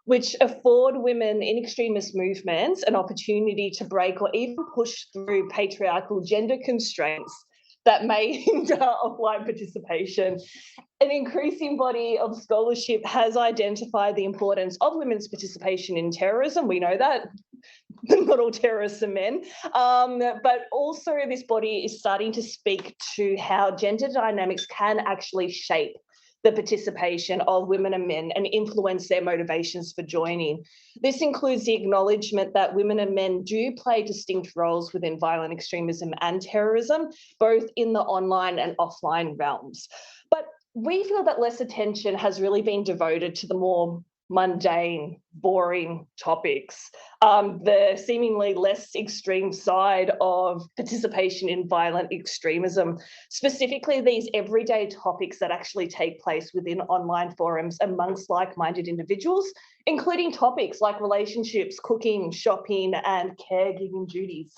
which afford women in extremist movements an opportunity to break or even push through patriarchal gender constraints that may hinder offline participation. An increasing body of scholarship has identified the importance of women's participation in terrorism. We know that. Not all terrorists are men, but also this body is starting to speak to how gender dynamics can actually shape the participation of women and men and influence their motivations for joining. This includes the acknowledgement that women and men do play distinct roles within violent extremism and terrorism, both in the online and offline realms. But we feel that less attention has really been devoted to the more mundane, boring topics, the seemingly less extreme side of participation in violent extremism, specifically these everyday topics that actually take place within online forums amongst like-minded individuals, including topics like relationships, cooking, shopping, and caregiving duties.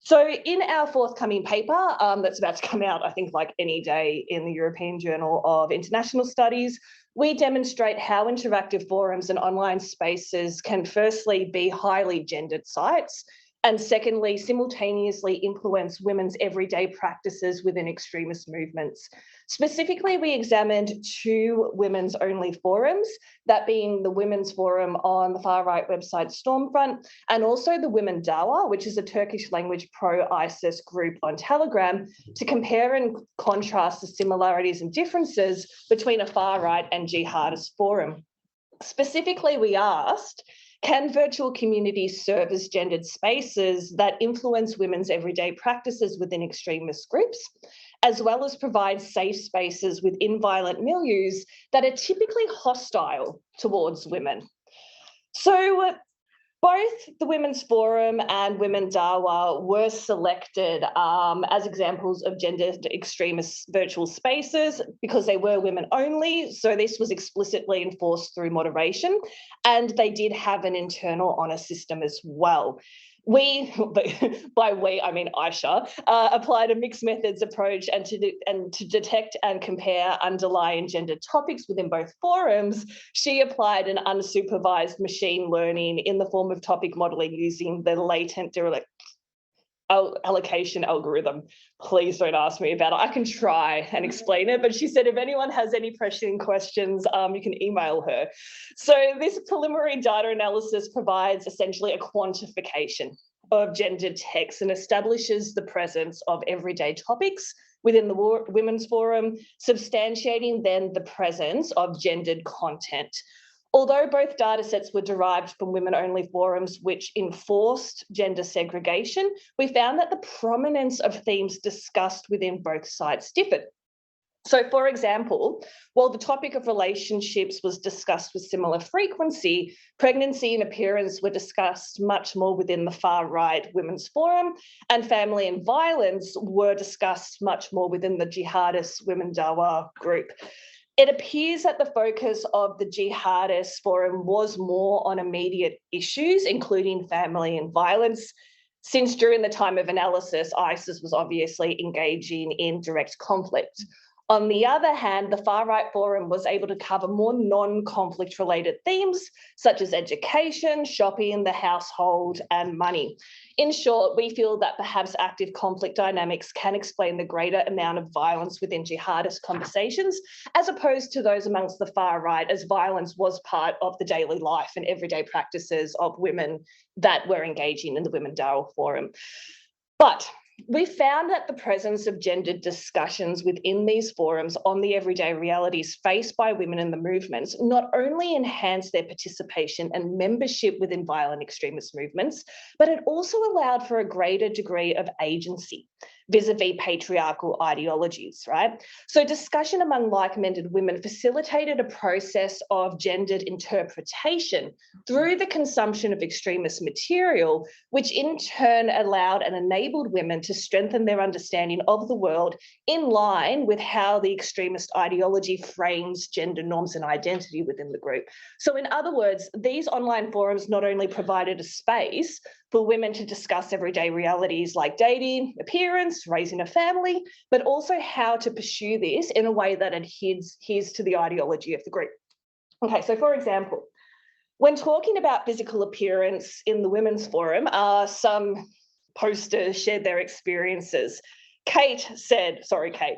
So in our forthcoming paper that's about to come out, I think like any day in the European Journal of International Studies, we demonstrate how interactive forums and online spaces can firstly be highly gendered sites, and secondly, simultaneously influence women's everyday practices within extremist movements. Specifically, we examined 2 women's only forums, that being the Women's Forum on the far-right website Stormfront, and also the Women Dawa, which is a Turkish language pro-ISIS group on Telegram, to compare and contrast the similarities and differences between a far-right and jihadist forum. Specifically, we asked, can virtual communities serve as gendered spaces that influence women's everyday practices within extremist groups, as well as provide safe spaces within violent milieux that are typically hostile towards women? So both the Women's Forum and Women Dawa were selected as examples of gendered extremist virtual spaces because they were women only. So this was explicitly enforced through moderation, and they did have an internal honour system as well. We, by we, I mean Aisha, applied a mixed methods approach and to detect and compare underlying gender topics within both forums. She applied an unsupervised machine learning in the form of topic modelling using the latent allocation algorithm. Please don't ask me about it. I can try and explain it, but she said if anyone has any pressing questions, you can email her. So this preliminary data analysis provides essentially a quantification of gendered text and establishes the presence of everyday topics within the Women's Forum, substantiating then the presence of gendered content. Although both datasets were derived from women-only forums which enforced gender segregation, we found that the prominence of themes discussed within both sites differed. So, for example, while the topic of relationships was discussed with similar frequency, pregnancy and appearance were discussed much more within the far-right Women's Forum, and family and violence were discussed much more within the jihadist Women Dawa group. It appears that the focus of the jihadist forum was more on immediate issues, including family and violence, since during the time of analysis, ISIS was obviously engaging in direct conflict. On the other hand, the far-right forum was able to cover more non-conflict related themes, such as education, shopping, the household, and money. In short, we feel that perhaps active conflict dynamics can explain the greater amount of violence within jihadist conversations, as opposed to those amongst the far-right, as violence was part of the daily life and everyday practices of women that were engaging in the Women Dawa Forum. But we found that the presence of gendered discussions within these forums on the everyday realities faced by women in the movements not only enhanced their participation and membership within violent extremist movements, but it also allowed for a greater degree of agency vis-a-vis patriarchal ideologies, right? So discussion among like-minded women facilitated a process of gendered interpretation through the consumption of extremist material, which in turn allowed and enabled women to strengthen their understanding of the world in line with how the extremist ideology frames gender norms and identity within the group. So in other words, these online forums not only provided a space for women to discuss everyday realities like dating, appearance, raising a family, but also how to pursue this in a way that adheres to the ideology of the group. Okay, so for example, When talking about physical appearance in the Women's Forum, some posters shared their experiences. Kate said, sorry, Kate,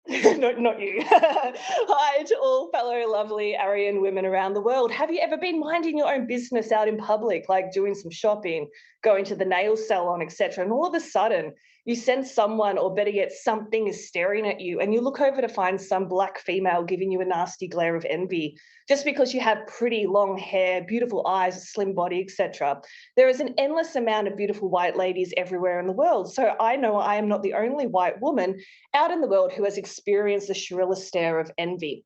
no, not you. Hi to all fellow lovely Aryan women around the world. Have you ever been minding your own business out in public, like doing some shopping, going to the nail salon, etc., and all of a sudden you sense someone, or better yet, something is staring at you, and you look over to find some black female giving you a nasty glare of envy just because you have pretty long hair, beautiful eyes, a slim body, etc. There is an endless amount of beautiful white ladies everywhere in the world. So I know I am not the only white woman out in the world who has experienced the shrillest stare of envy.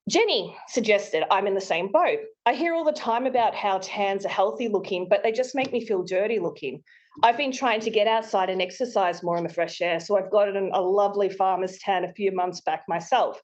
Jenny suggested I'm in the same boat. I hear all the time about how tans are healthy looking, but they just make me feel dirty looking. I've been trying to get outside and exercise more in the fresh air, so I've got a lovely farmer's tan a few months back myself.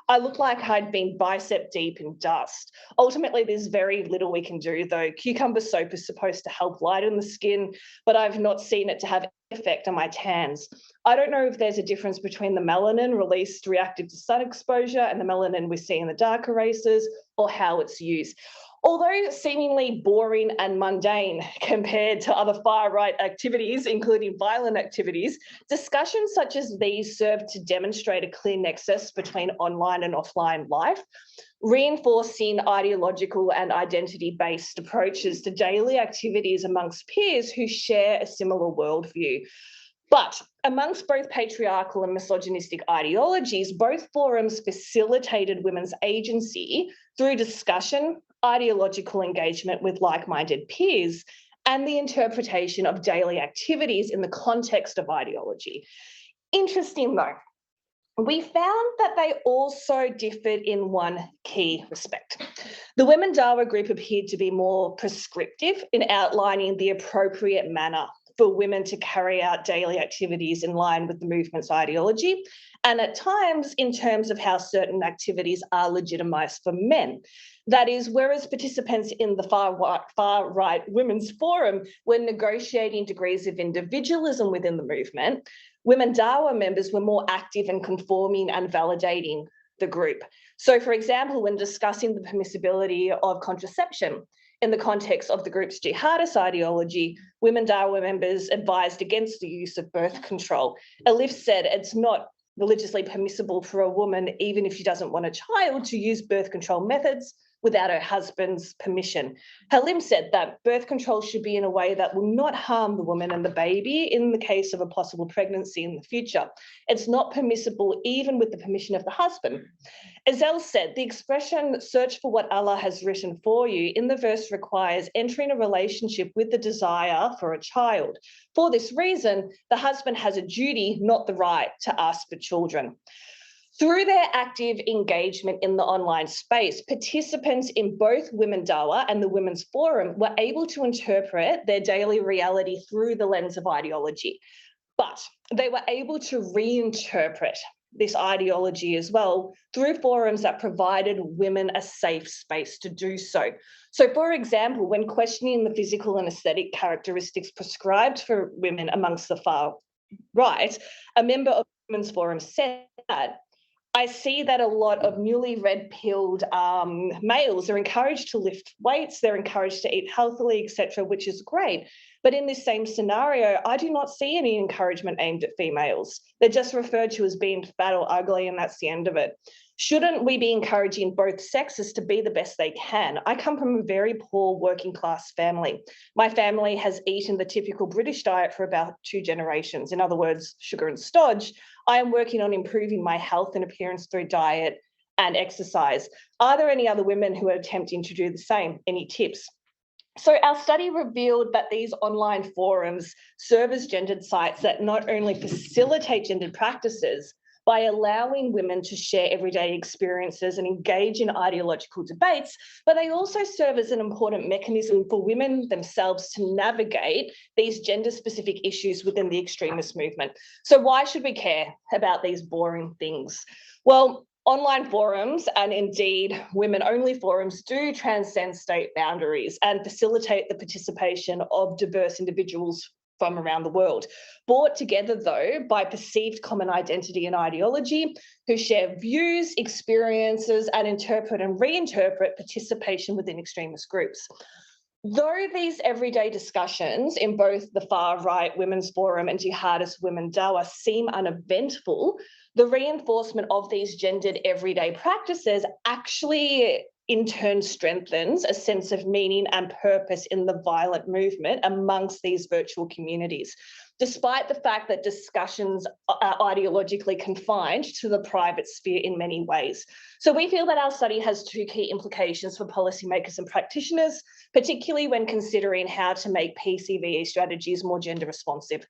I look like I'd been bicep deep in dust. Ultimately, there's very little we can do, though. Cucumber soap is supposed to help lighten the skin, but I've not seen it to have any effect on my tans. I don't know if there's a difference between the melanin released reactive to sun exposure and the melanin we see in the darker races, or how it's used. Although seemingly boring and mundane compared to other far-right activities, including violent activities, discussions such as these serve to demonstrate a clear nexus between online and offline life, reinforcing ideological and identity-based approaches to daily activities amongst peers who share a similar worldview. But amongst both patriarchal and misogynistic ideologies, both forums facilitated women's agency through discussion, ideological engagement with like-minded peers, and the interpretation of daily activities in the context of ideology. Interesting though, we found that they also differed in one key respect. The Women Dawa group appeared to be more prescriptive in outlining the appropriate manner for women to carry out daily activities in line with the movement's ideology, and at times in terms of how certain activities are legitimised for men. That is, whereas participants in the far-right Women's Forum were negotiating degrees of individualism within the movement, Women Dawa members were more active in conforming and validating the group. So, for example, when discussing the permissibility of contraception in the context of the group's jihadist ideology, Women Dawa members advised against the use of birth control. Elif said it's not religiously permissible for a woman, even if she doesn't want a child, to use birth control methods without her husband's permission. Helen said that birth control should be in a way that will not harm the woman and the baby in the case of a possible pregnancy in the future. It's not permissible even with the permission of the husband. Azel said, the expression search for what Allah has written for you in the verse requires entering a relationship with the desire for a child. For this reason, the husband has a duty, not the right, to ask for children. Through their active engagement in the online space, participants in both Women Dawa and the Women's Forum were able to interpret their daily reality through the lens of ideology. But they were able to reinterpret this ideology as well through forums that provided women a safe space to do so. So, for example, when questioning the physical and aesthetic characteristics prescribed for women amongst the far right, a member of the Women's Forum said that, I see that a lot of newly red-pilled males are encouraged to lift weights, they're encouraged to eat healthily, etc., which is great. But in this same scenario, I do not see any encouragement aimed at females. They're just referred to as being fat or ugly, and that's the end of it. Shouldn't we be encouraging both sexes to be the best they can? I come from a very poor working class family. My family has eaten the typical British diet for about 2 generations. In other words, sugar and stodge. I am working on improving my health and appearance through diet and exercise. Are there any other women who are attempting to do the same? Any tips? So our study revealed that these online forums serve as gendered sites that not only facilitate gendered practices by allowing women to share everyday experiences and engage in ideological debates, but they also serve as an important mechanism for women themselves to navigate these gender-specific issues within the extremist movement. So why should we care about these boring things? Well, online forums, and indeed women-only forums, do transcend state boundaries and facilitate the participation of diverse individuals from around the world, brought together, though, by perceived common identity and ideology, who share views, experiences, and interpret and reinterpret participation within extremist groups. Though these everyday discussions in both the far-right Women's Forum and Jihadist Women Dawa seem uneventful, the reinforcement of these gendered everyday practices actually in turn strengthens a sense of meaning and purpose in the violent movement amongst these virtual communities, despite the fact that discussions are ideologically confined to the private sphere in many ways. So we feel that our study has two key implications for policymakers and practitioners, particularly when considering how to make PCVE strategies more gender responsive.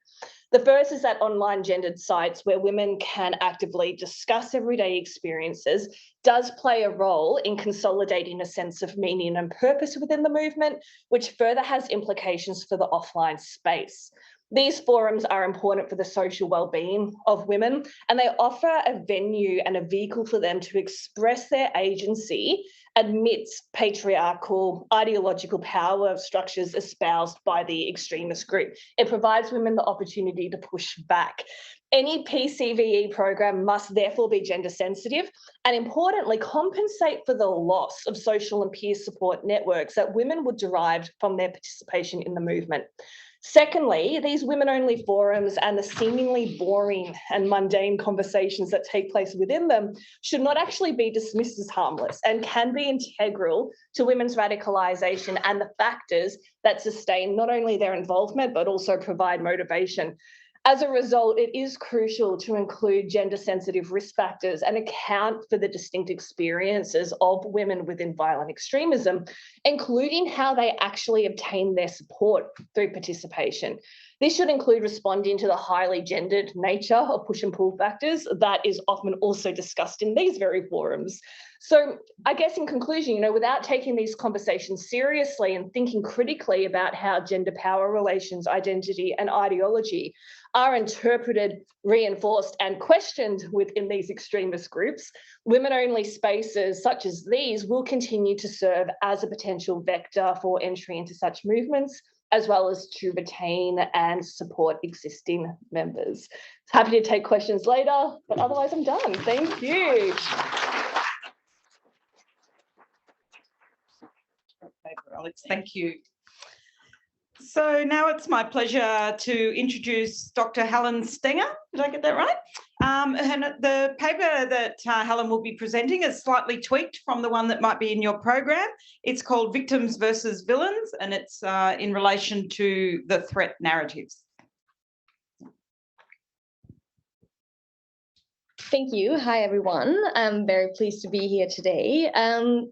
The first is that online gendered sites where women can actively discuss everyday experiences does play a role in consolidating a sense of meaning and purpose within the movement, which further has implications for the offline space. These forums are important for the social well-being of women, and they offer a venue and a vehicle for them to express their agency amidst patriarchal ideological power structures espoused by the extremist group. It provides women the opportunity to push back. Any PCVE program must therefore be gender sensitive and, importantly, compensate for the loss of social and peer support networks that women would derive from their participation in the movement. Secondly, these women-only forums and the seemingly boring and mundane conversations that take place within them should not actually be dismissed as harmless and can be integral to women's radicalisation and the factors that sustain not only their involvement, but also provide motivation. As a result, it is crucial to include gender-sensitive risk factors and account for the distinct experiences of women within violent extremism, including how they actually obtain their support through participation. This should include responding to the highly gendered nature of push and pull factors that is often also discussed in these very forums. So I guess in conclusion, without taking these conversations seriously and thinking critically about how gender power relations, identity, and ideology are interpreted, reinforced, and questioned within these extremist groups, women-only spaces such as these will continue to serve as a potential vector for entry into such movements, as well as to retain and support existing members. Happy to take questions later, but otherwise I'm done. Thank you. Alex, thank you. So now it's my pleasure to introduce Dr. Helen Stenger. Did I get that right? And the paper that Helen will be presenting is slightly tweaked from the one that might be in your program. It's called Victims versus Villains, and it's in relation to the threat narratives. Thank you. Hi, everyone. I'm very pleased to be here today.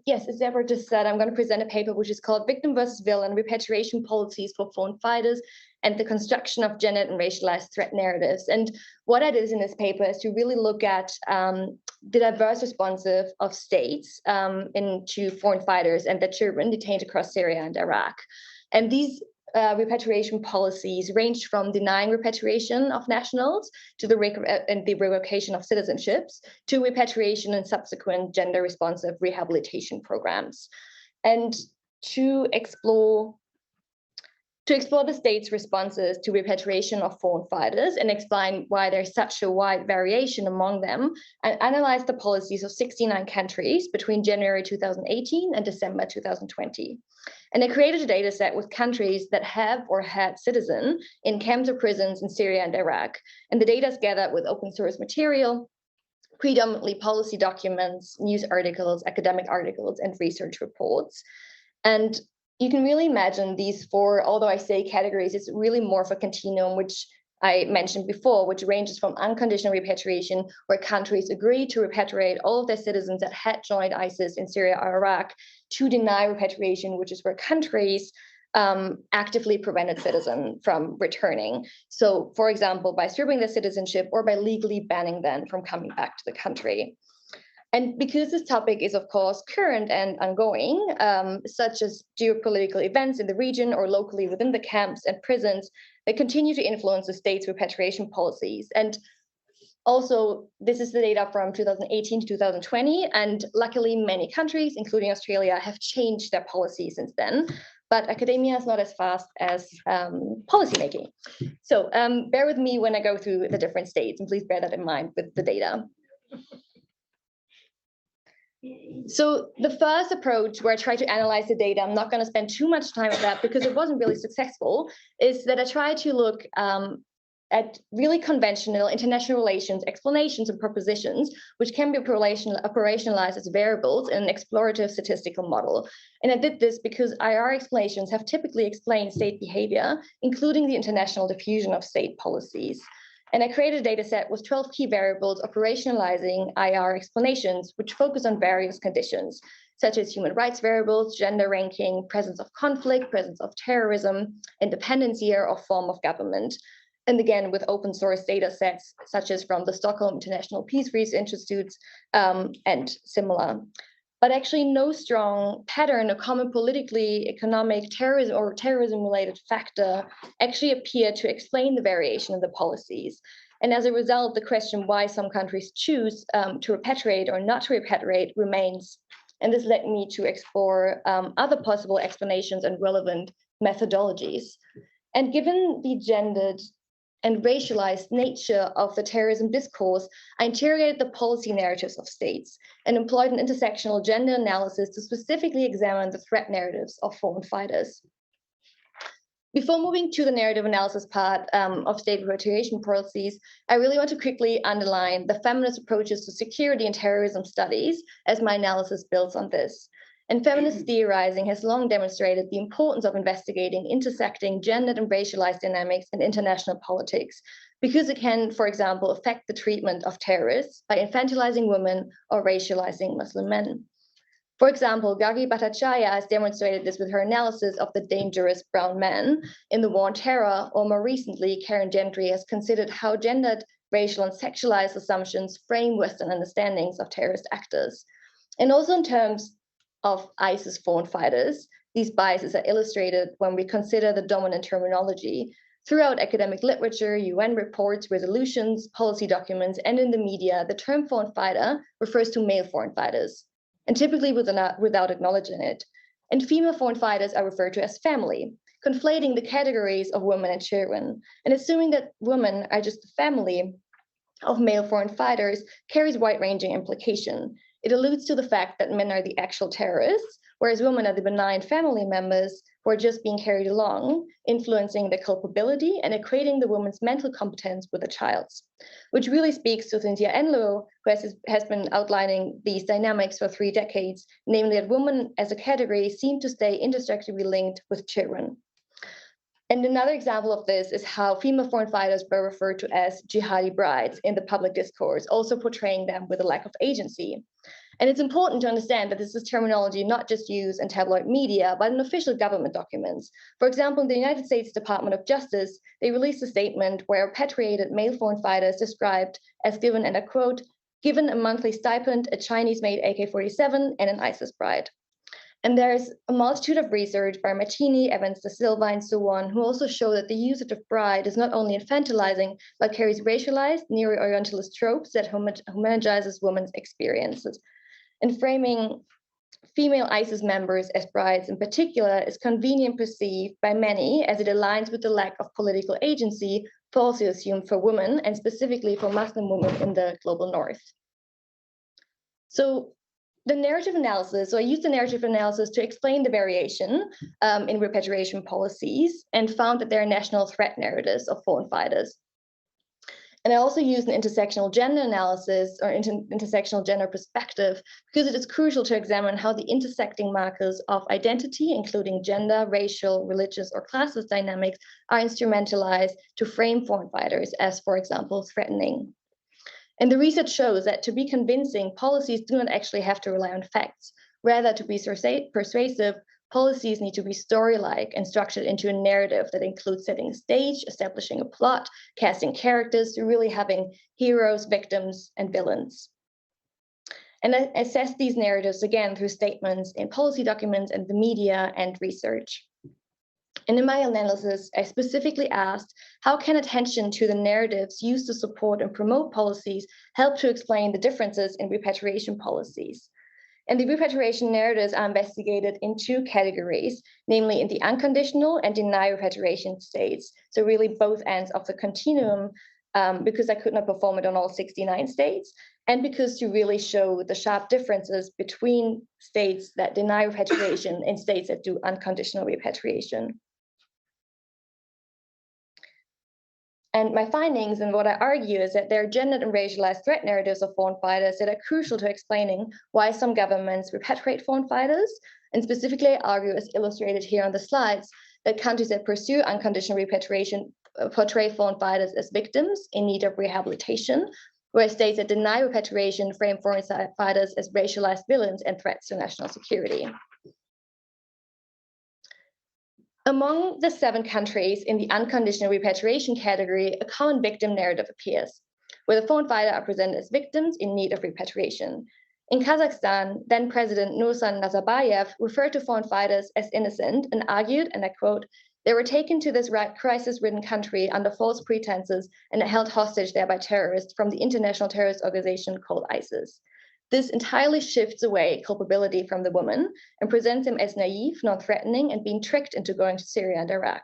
Yes, as Deborah just said, I'm going to present a paper which is called Victim versus Villain, Repatriation Policies for Foreign Fighters and the Construction of Gendered and Racialized Threat Narratives. And what it is in this paper is to really look at the diverse responses of states into foreign fighters and their children detained across Syria and Iraq. And these repatriation policies ranged from denying repatriation of nationals to the revocation of citizenships to repatriation and subsequent gender responsive rehabilitation programs. And to explore the state's responses to repatriation of foreign fighters and explain why there's such a wide variation among them, and analyze the policies of 69 countries between January 2018 and December 2020. And they created a data set with countries that have or had citizens in camps or prisons in Syria and Iraq. And the data is gathered with open source material, predominantly policy documents, news articles, academic articles, and research reports. And you can really imagine these four, although I say categories, it's really more of a continuum, which I mentioned before, which ranges from unconditional repatriation, where countries agree to repatriate all of their citizens that had joined ISIS in Syria or Iraq, to deny repatriation, which is where countries actively prevented citizens from returning. So, for example, by stripping their citizenship or by legally banning them from coming back to the country. And because this topic is, of course, current and ongoing, such as geopolitical events in the region or locally within the camps and prisons, they continue to influence the state's repatriation policies. And also, this is the data from 2018 to 2020, and luckily many countries, including Australia, have changed their policies since then. but academia is not as fast as policymaking. So bear with me when I go through the different states, and please bear that in mind with the data. So the first approach where I try to analyze the data, I'm not going to spend too much time on that because it wasn't really successful, is that I try to look at really conventional international relations explanations and propositions, which can be operationalized as variables in an explorative statistical model. And I did this because IR explanations have typically explained state behavior, including the international diffusion of state policies. And I created a data set with 12 key variables operationalizing IR explanations, which focus on various conditions, such as human rights variables, gender ranking, presence of conflict, presence of terrorism, independence year, or form of government. And again, with open source data sets, such as from the Stockholm International Peace Research Institute and similar. But actually no strong pattern or common politically, economic, terrorism or terrorism-related factor actually appeared to explain the variation in the policies. And as a result, the question why some countries choose to repatriate or not to repatriate remains. And this led me to explore other possible explanations and relevant methodologies. And given the gendered and racialized nature of the terrorism discourse, I interrogated the policy narratives of states and employed an intersectional gender analysis to specifically examine the threat narratives of foreign fighters. Before moving to the narrative analysis part of state repatriation policies, I really want to quickly underline the feminist approaches to security and terrorism studies, as my analysis builds on this. And feminist theorizing has long demonstrated the importance of investigating intersecting gendered and racialized dynamics in international politics, because it can, for example, affect the treatment of terrorists by infantilizing women or racializing Muslim men. For example, Gagi Bhattacharya has demonstrated this with her analysis of the dangerous brown man in the War on Terror, or more recently, Karen Gentry has considered how gendered, racial, and sexualized assumptions frame Western understandings of terrorist actors. And also in terms of ISIS foreign fighters, these biases are illustrated when we consider the dominant terminology. Throughout academic literature, UN reports, resolutions, policy documents, and in the media, the term foreign fighter refers to male foreign fighters, and typically without acknowledging it. And female foreign fighters are referred to as family, conflating the categories of women and children, and assuming that women are just the family of male foreign fighters carries wide-ranging implication. It alludes to the fact that men are the actual terrorists, whereas women are the benign family members who are just being carried along, influencing the culpability and equating the woman's mental competence with a child's, which really speaks to Cynthia Enloe, who has been outlining these dynamics for 3 decades, namely that women as a category seem to stay indestructibly linked with children. And another example of this is how female foreign fighters were referred to as jihadi brides in the public discourse, also portraying them with a lack of agency. And it's important to understand that this is terminology not just used in tabloid media, but in official government documents. For example, in the United States Department of Justice, they released a statement where repatriated male foreign fighters described as given, and I quote, given a monthly stipend, a Chinese-made AK-47, and an ISIS bride. And there's a multitude of research by Martini, Evans, Da Silva, and so on, who also show that the usage of bride is not only infantilizing, but carries racialized, neo-Orientalist tropes that homogenizes women's experiences. And framing female ISIS members as brides in particular is convenient perceived by many as it aligns with the lack of political agency falsely assumed for women, and specifically for Muslim women in the global north. So the narrative analysis, so I used the narrative analysis to explain the variation in repatriation policies and found that there are national threat narratives of foreign fighters. And I also used an intersectional gender analysis or intersectional gender perspective because it is crucial to examine how the intersecting markers of identity, including gender, racial, religious, or classist dynamics, are instrumentalized to frame foreign fighters as, for example, threatening. And the research shows that to be convincing, policies do not actually have to rely on facts. Rather, to be persuasive, policies need to be story-like and structured into a narrative that includes setting a stage, establishing a plot, casting characters, to really having heroes, victims, and villains. And I assess these narratives again through statements in policy documents and the media and research. And in my analysis, I specifically asked, how can attention to the narratives used to support and promote policies help to explain the differences in repatriation policies? And the repatriation narratives are investigated in two categories, namely in the unconditional and denied repatriation states. So really both ends of the continuum, because I could not perform it on all 69 states, and because to really show the sharp differences between states that deny repatriation and states that do unconditional repatriation. And my findings and what I argue is that there are gendered and racialized threat narratives of foreign fighters that are crucial to explaining why some governments repatriate foreign fighters. And specifically, I argue, as illustrated here on the slides, that countries that pursue unconditional repatriation portray foreign fighters as victims in need of rehabilitation, whereas states that deny repatriation frame foreign fighters as racialized villains and threats to national security. Among the 7 countries in the unconditional repatriation category, a common victim narrative appears, where the foreign fighters are presented as victims in need of repatriation. In Kazakhstan, then President Nursultan Nazarbayev referred to foreign fighters as innocent and argued, and I quote, "They were taken to this crisis-ridden country under false pretenses and held hostage there by terrorists from the international terrorist organization called ISIS." This entirely shifts away culpability from the woman and presents him as naive, non-threatening, and being tricked into going to Syria and Iraq.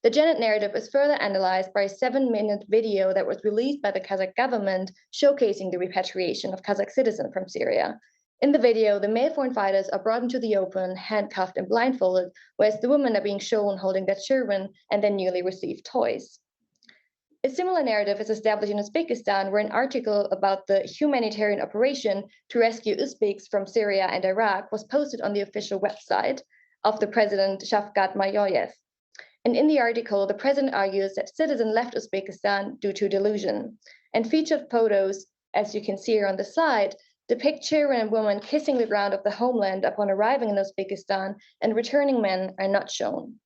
The gendered narrative is further analyzed by a 7-minute video that was released by the Kazakh government showcasing the repatriation of Kazakh citizens from Syria. In the video, the male foreign fighters are brought into the open, handcuffed and blindfolded, whereas the women are being shown holding their children and their newly received toys. A similar narrative is established in Uzbekistan, where an article about the humanitarian operation to rescue Uzbeks from Syria and Iraq was posted on the official website of the president Shavkat Mirziyoyev. And in the article, the president argues that citizens left Uzbekistan due to delusion. And featured photos, as you can see here on the slide, depict children and women kissing the ground of the homeland upon arriving in Uzbekistan, and returning men are not shown.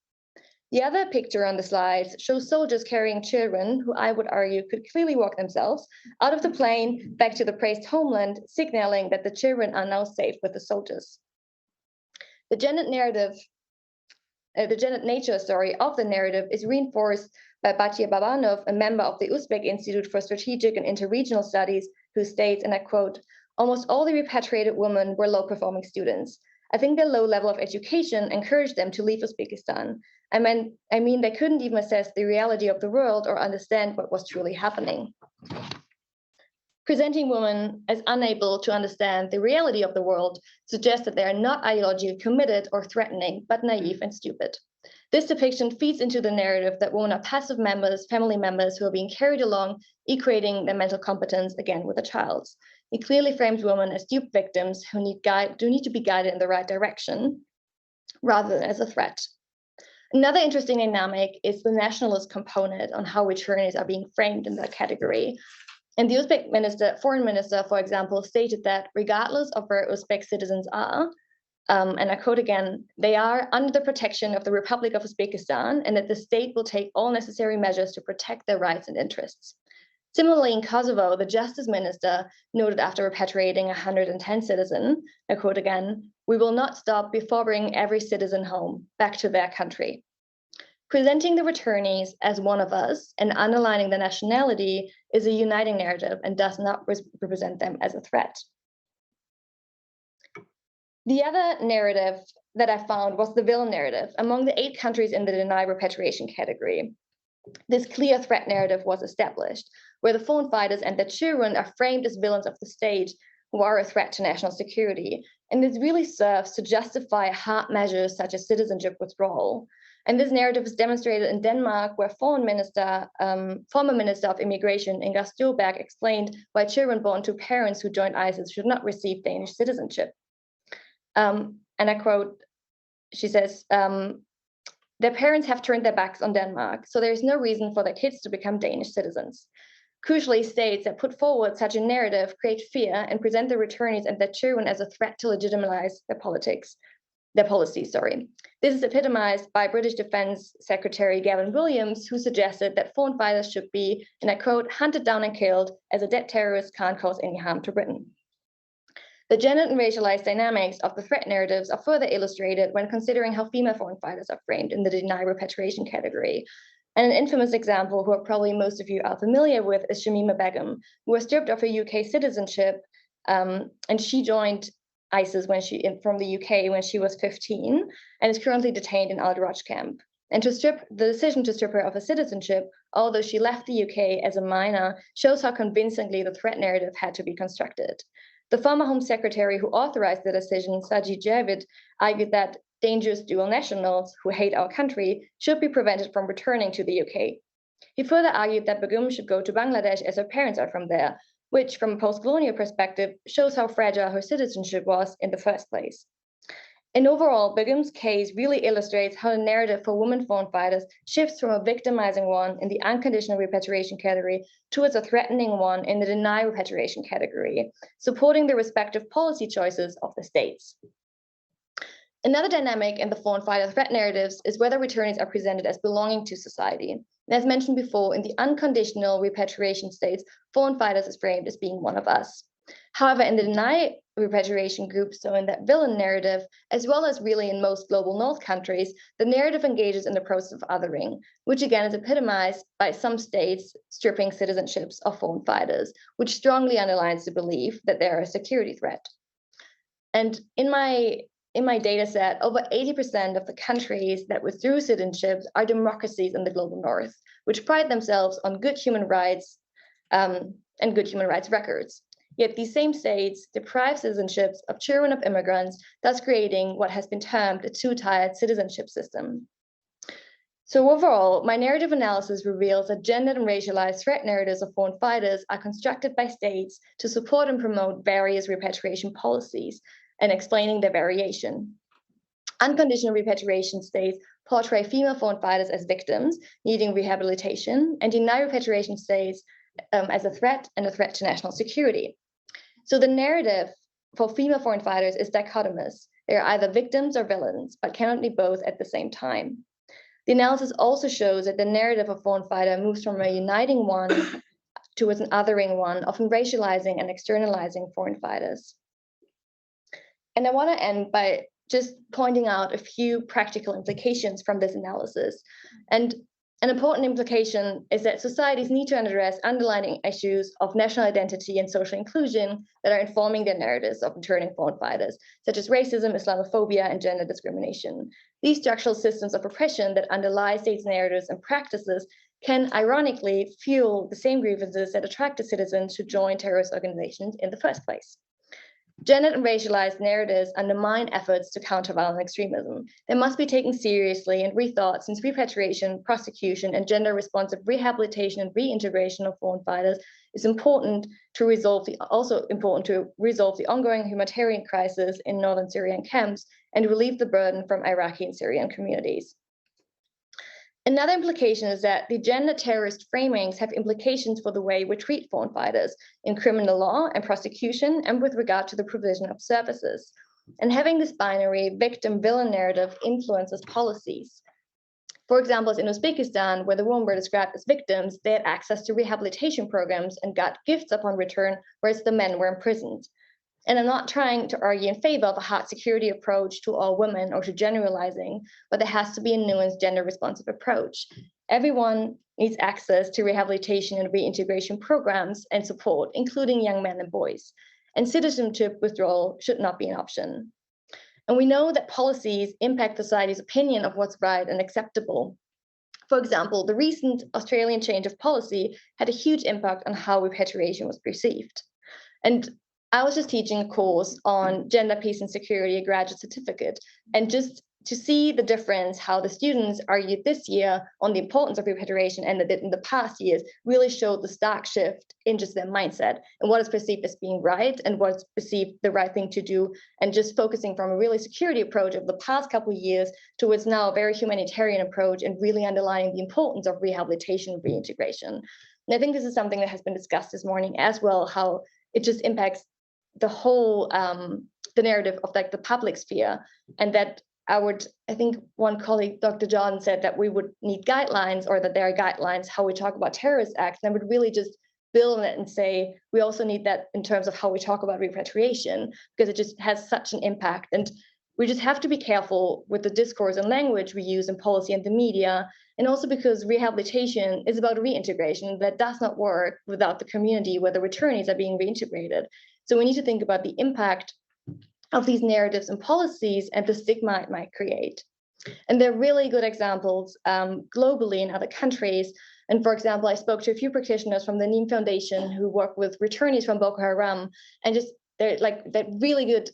The other picture on the slides shows soldiers carrying children who I would argue could clearly walk themselves out of the plane back to the praised homeland, signaling that the children are now safe with the soldiers. The gendered nature of the narrative is reinforced by Batya Babanov, a member of the Uzbek Institute for Strategic and Interregional Studies, who states, and I quote, "Almost all the repatriated women were low-performing students. I think their low level of education encouraged them to leave Uzbekistan. I mean, they couldn't even assess the reality of the world or understand what was truly happening." Presenting women as unable to understand the reality of the world suggests that they are not ideologically committed or threatening, but naive and stupid. This depiction feeds into the narrative that women are passive members, family members who are being carried along, equating their mental competence again with a child's. It clearly frames women as duped victims who need to be guided in the right direction, rather than as a threat. Another interesting dynamic is the nationalist component on how returnees are being framed in that category. And the Uzbek foreign minister, for example, stated that regardless of where Uzbek citizens are, and I quote again, "They are under the protection of the Republic of Uzbekistan, and that the state will take all necessary measures to protect their rights and interests." Similarly, in Kosovo, the justice minister noted after repatriating 110 citizens, I quote again, "We will not stop before bringing every citizen home, back to their country." Presenting the returnees as one of us and underlining the nationality is a uniting narrative and does not represent them as a threat. The other narrative that I found was the villain narrative among the 8 countries in the deny repatriation category. This clear threat narrative was established, where the foreign fighters and their children are framed as villains of the state who are a threat to national security. And this really serves to justify hard measures such as citizenship withdrawal. And this narrative is demonstrated in Denmark, where former Minister of Immigration Inger Støjberg explained why children born to parents who joined ISIS should not receive Danish citizenship. And I quote, she says, "Their parents have turned their backs on Denmark, so there is no reason for their kids to become Danish citizens." Crucially, states that put forward such a narrative create fear and present the returnees and their children as a threat to legitimize their policies. This is epitomized by British Defence Secretary Gavin Williams, who suggested that foreign fighters should be, and I quote, "hunted down and killed, as a dead terrorist can't cause any harm to Britain." The gendered and racialized dynamics of the threat narratives are further illustrated when considering how female foreign fighters are framed in the deny repatriation category. And an infamous example, who probably most of you are familiar with, is Shamima Begum, who was stripped of her UK citizenship, and she joined ISIS from the UK when she was 15 and is currently detained in Al Daraj camp. And the decision to strip her of her citizenship, although she left the UK as a minor, shows how convincingly the threat narrative had to be constructed. The former Home Secretary who authorized the decision, Sajid Javid, argued that dangerous dual nationals who hate our country should be prevented from returning to the UK. He further argued that Begum should go to Bangladesh as her parents are from there, which from a post-colonial perspective shows how fragile her citizenship was in the first place. And overall, Begum's case really illustrates how the narrative for women foreign fighters shifts from a victimizing one in the unconditional repatriation category towards a threatening one in the deny repatriation category, supporting the respective policy choices of the states. Another dynamic in the foreign fighter threat narratives is whether returnees are presented as belonging to society. And as mentioned before, in the unconditional repatriation states, foreign fighters is framed as being one of us. However, in the deny repatriation group, so in that villain narrative, as well as really in most global north countries, the narrative engages in the process of othering, which again is epitomized by some states stripping citizenships of foreign fighters, which strongly underlines the belief that they are a security threat. And in my data set, over 80% of the countries that withdrew citizenships are democracies in the global north, which pride themselves on good human rights and good human rights records. Yet these same states deprive citizenships of children of immigrants, thus creating what has been termed a two-tiered citizenship system. So overall, my narrative analysis reveals that gendered and racialized threat narratives of foreign fighters are constructed by states to support and promote various repatriation policies and explaining their variation. Unconditional repatriation states portray female foreign fighters as victims needing rehabilitation and deny repatriation states as a threat and a threat to national security. So the narrative for female foreign fighters is dichotomous. They are either victims or villains, but cannot be both at the same time. The analysis also shows that the narrative of foreign fighter moves from a uniting one towards an othering one, often racializing and externalizing foreign fighters. And I want to end by just pointing out a few practical implications from this analysis. And an important implication is that societies need to address underlying issues of national identity and social inclusion that are informing their narratives of returning foreign fighters, such as racism, Islamophobia, and gender discrimination. These structural systems of oppression that underlie states' narratives and practices can ironically fuel the same grievances that attracted citizens to join terrorist organizations in the first place. Gendered and racialized narratives undermine efforts to counter violent extremism. They must be taken seriously and rethought, since repatriation, prosecution, and gender-responsive rehabilitation and reintegration of foreign fighters is important to resolve the ongoing humanitarian crisis in northern Syrian camps and relieve the burden from Iraqi and Syrian communities. Another implication is that the gender terrorist framings have implications for the way we treat foreign fighters in criminal law and prosecution, and with regard to the provision of services. And having this binary victim-villain narrative influences policies. For example, as in Uzbekistan, where the women were described as victims, they had access to rehabilitation programs and got gifts upon return, whereas the men were imprisoned. And I'm not trying to argue in favor of a hard security approach to all women or to generalizing, but there has to be a nuanced gender-responsive approach. Everyone needs access to rehabilitation and reintegration programs and support, including young men and boys. And citizenship withdrawal should not be an option. And we know that policies impact society's opinion of what's right and acceptable. For example, the recent Australian change of policy had a huge impact on how repatriation was perceived. And I was just teaching a course on gender, peace, and security, a graduate certificate, and just to see the difference, how the students argued this year on the importance of repatriation and that in the past years really showed the stark shift in just their mindset and what is perceived as being right and what is perceived the right thing to do, and just focusing from a really security approach of the past couple of years towards now a very humanitarian approach and really underlining the importance of rehabilitation and reintegration. And I think this is something that has been discussed this morning as well, how it just impacts the whole the narrative of like the public sphere, and that I think one colleague, Dr. John, said that we would need guidelines, or that there are guidelines how we talk about terrorist acts, and I would really just build on it and say we also need that in terms of how we talk about repatriation, because it just has such an impact. And we just have to be careful with the discourse and language we use in policy and the media, and also because rehabilitation is about reintegration that does not work without the community where the returnees are being reintegrated. So we need to think about the impact of these narratives and policies and the stigma it might create. And there are really good examples globally in other countries. And for example, I spoke to a few practitioners from the Neem Foundation who work with returnees from Boko Haram, and just they're really good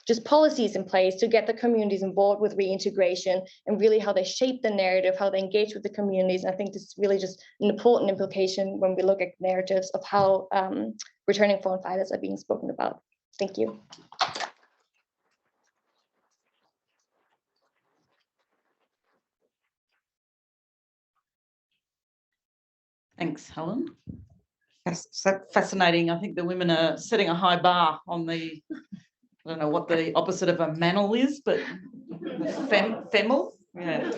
just policies in place to get the communities involved with reintegration and really how they shape the narrative, how they engage with the communities. And I think this is really just an important implication when we look at narratives of how returning foreign fighters are being spoken about. Thank you. Thanks, Helen. Fascinating. I think the women are setting a high bar on the, I don't know what the opposite of a manel is, but femal. Yeah.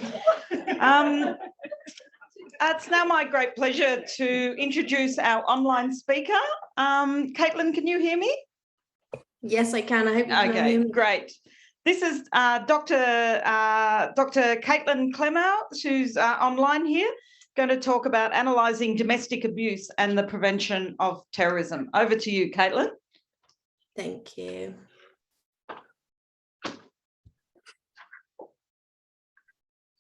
It's now my great pleasure to introduce our online speaker. Caitlin, can you hear me? Yes, I can. I hope you can hear me. Great. This is Dr. Caitlin Clemmow, who's online here, going to talk about analysing domestic abuse and the prevention of terrorism. Over to you, Caitlin. Thank you.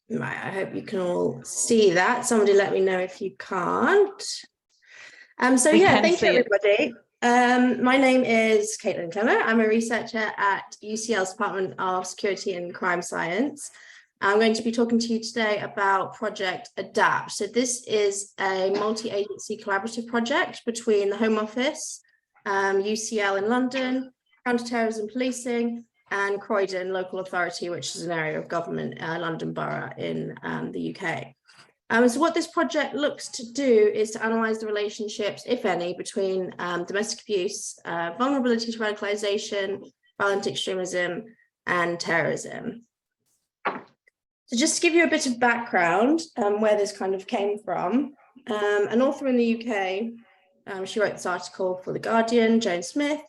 Right, I hope you can all see that. Somebody let me know if you can't. Thank you, everybody. My name is Caitlin Clemmow. I'm a researcher at UCL's Department of Security and Crime Science. I'm going to be talking to you today about Project ADAPT. So this is a multi-agency collaborative project between the Home Office, UCL in London, Counterterrorism Policing, and Croydon Local Authority, which is an area of government, London Borough in the UK. So what this project looks to do is to analyse the relationships, if any, between domestic abuse, vulnerability to radicalisation, violent extremism, and terrorism. So just to give you a bit of background where this kind of came from, an author in the UK, she wrote this article for The Guardian, Joan Smith.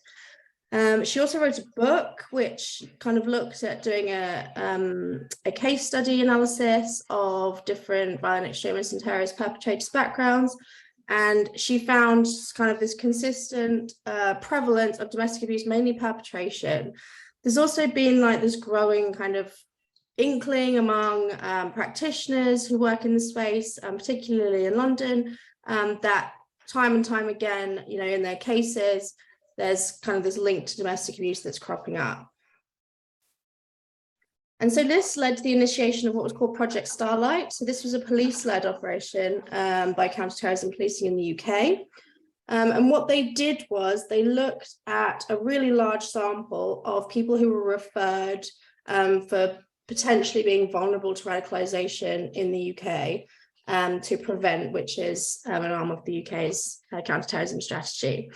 She also wrote a book which kind of looked at doing a case study analysis of different violent extremist and terrorist perpetrators' backgrounds. And she found kind of this consistent prevalence of domestic abuse, mainly perpetration. There's also been like this growing kind of inkling among practitioners who work in the space, particularly in London, that time and time again, you know, in their cases, there's kind of this link to domestic abuse that's cropping up. And so this led to the initiation of what was called Project Starlight. So this was a police-led operation by Counterterrorism Policing in the UK. And what they did was they looked at a really large sample of people who were referred for potentially being vulnerable to radicalisation in the UK to prevent, which is an arm of the UK's counterterrorism strategy.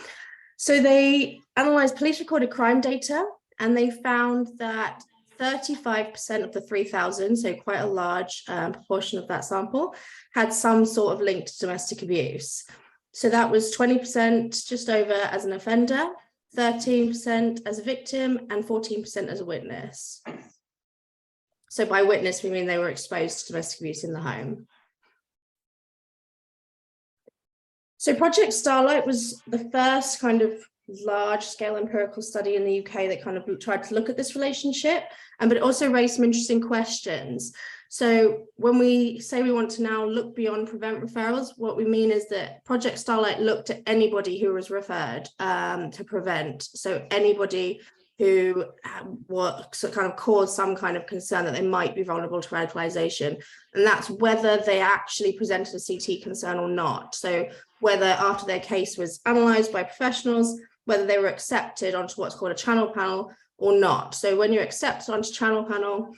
So they analysed police recorded crime data, and they found that 35% of the 3,000, so quite a large proportion of that sample, had some sort of link to domestic abuse. So that was 20% just over as an offender, 13% as a victim, and 14% as a witness. So by witness, we mean they were exposed to domestic abuse in the home. So Project Starlight was the first kind of large-scale empirical study in the UK that kind of tried to look at this relationship, but it also raised some interesting questions. So when we say we want to now look beyond prevent referrals, what we mean is that Project Starlight looked at anybody who was referred to prevent. So anybody who kind of caused some kind of concern that they might be vulnerable to radicalisation. And that's whether they actually presented a CT concern or not. So whether after their case was analysed by professionals, whether they were accepted onto what's called a channel panel or not. So when you're accepted onto channel panel,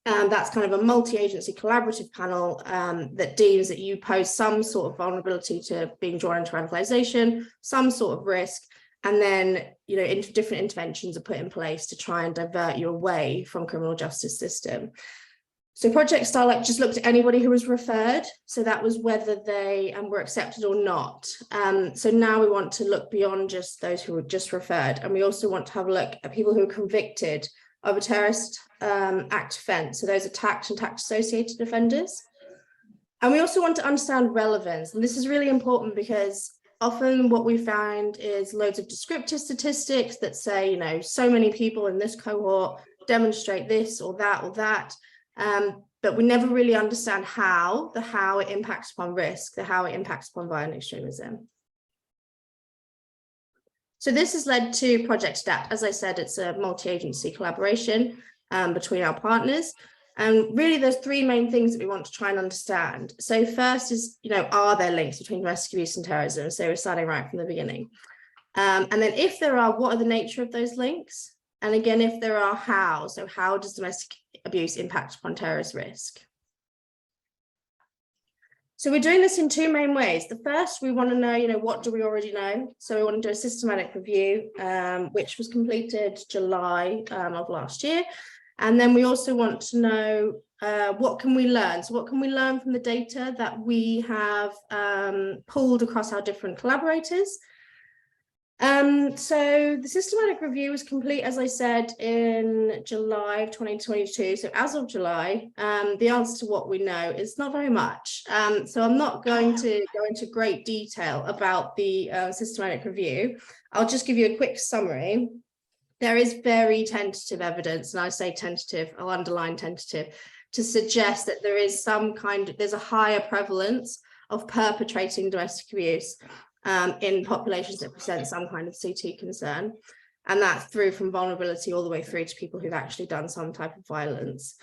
that's kind of a multi-agency collaborative panel that deems that you pose some sort of vulnerability to being drawn into radicalisation, some sort of risk, and then, you know, different interventions are put in place to try and divert you away from criminal justice system. So Project Starlight just looked at anybody who was referred. So that was whether they were accepted or not. So now we want to look beyond just those who were just referred. And we also want to have a look at people who are convicted of a terrorist act offence. So those are tact and tact associated offenders. And we also want to understand relevance. And this is really important because often what we find is loads of descriptive statistics that say, you know, so many people in this cohort demonstrate this or that, but we never really understand how it impacts upon risk, how it impacts upon violent extremism. So this has led to Project ADAPT. As I said, it's a multi-agency collaboration between our partners. And really, there's three main things that we want to try and understand. So first is, you know, are there links between domestic abuse and terrorism? So we're starting right from the beginning. And then if there are, what are the nature of those links? And again, if there are, how? So how does domestic abuse impact upon terrorist risk? So we're doing this in two main ways. The first, we want to know, you know, what do we already know? So we want to do a systematic review, which was completed July of last year. And then we also want to know what can we learn? So what can we learn from the data that we have pulled across our different collaborators? So the systematic review was complete, as I said, in July of 2022. So as of July, the answer to what we know is not very much. So I'm not going to go into great detail about the systematic review. I'll just give you a quick summary. There is very tentative evidence, and I say tentative, I'll underline tentative, to suggest that there is there's a higher prevalence of perpetrating domestic abuse in populations that present some kind of CT concern. And that's through from vulnerability all the way through to people who've actually done some type of violence.